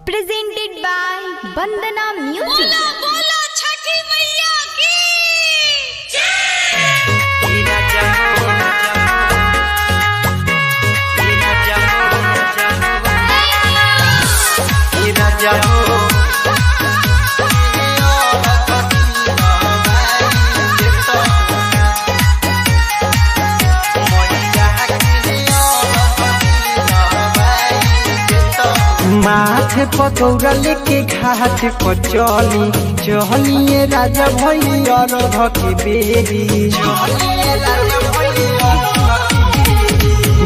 presented by Bandana Music. बोलो बोलो छठी मैया की माथे पकौड़ा लेके घाट पर चलिए राजा भैया रघ के बेरी।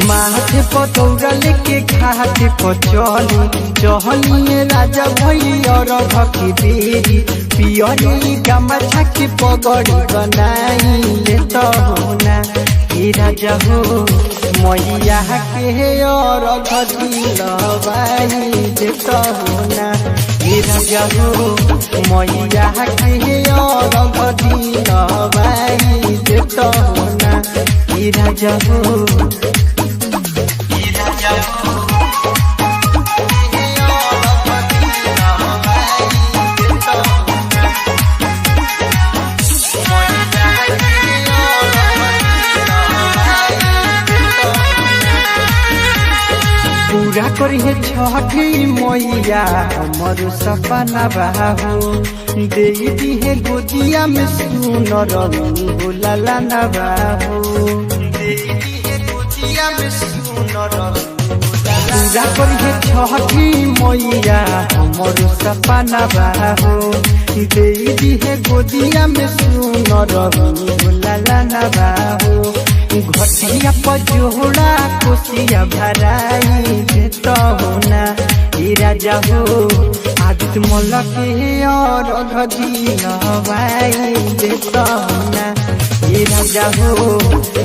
माथे पकौड़ा लेके घाट पर चलिए राजा भैया रघ के बेरी। पियरी गमछा के पगड़ी बनाई ले तो होना हे राजा हो मैया के और घिलवाई देता होना हे राजा हो मैया के और घिलवाई देता होना हे राजा हो हे राजा हो पूरा करी है छठी मैया हमर सपना बाहो दे दी है गोदिया में सुनर बोला ना बाहो दे दी है गोदिया में सुनर। पूरा करी है छठी मैया हमर सपना बाहो दे दी है गोदिया में सुनर बोला ना बाहो। घटिया पर जोड़ा कोसिया भराई देता होना हे राजा हो आदित्य मल्ल के और घिलवाई देता होना हे राजा हो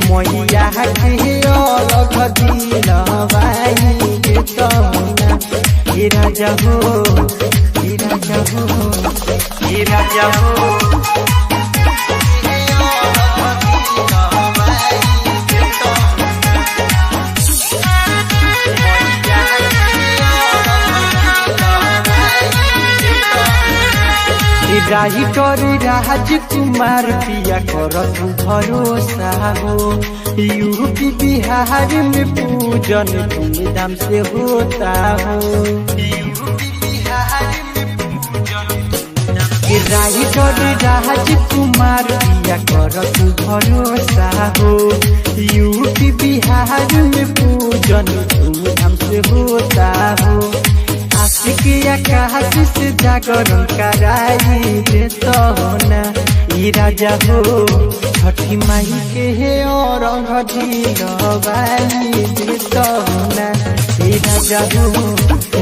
मैया के और घिलवाई देता होना हे राजा हो हे राजा हो हे राजा हो। राइटर राजकुमार पिया कर तू भरोसा हो यूपी बिहार में पूजन धूमधाम से होता हो यूपी बिहार में पूजन। राइटर राजकुमार पिया कर तू भरोसा हो यूपी बिहार में पूजन धूमधाम से होता हो। आशिकिया आकाश से जागरण कराई देता होना हे राजा हो छठी माई के और घिलवाई देता होना हे राजा हो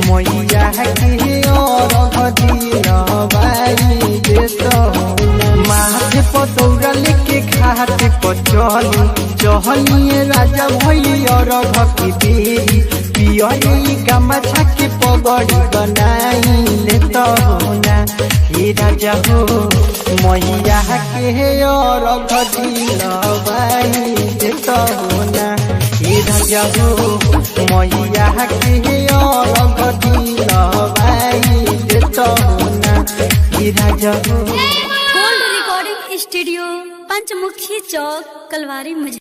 मैया के और घिलवाई देता होना। माथे पतौरा लेके घाट पर चलिए राजा भैया रघ के बेरी। पियरी गमछा के पगड़ी बनाई लेता होना हे राजा हो मैया के और घिलवाई देता होना हे राजा हो मैया के और घिलवाई देता होना हे राजा हो। गोल्ड रिकॉर्डिंग स्टूडियो पंचमुखी चौक कलवारी मुझे।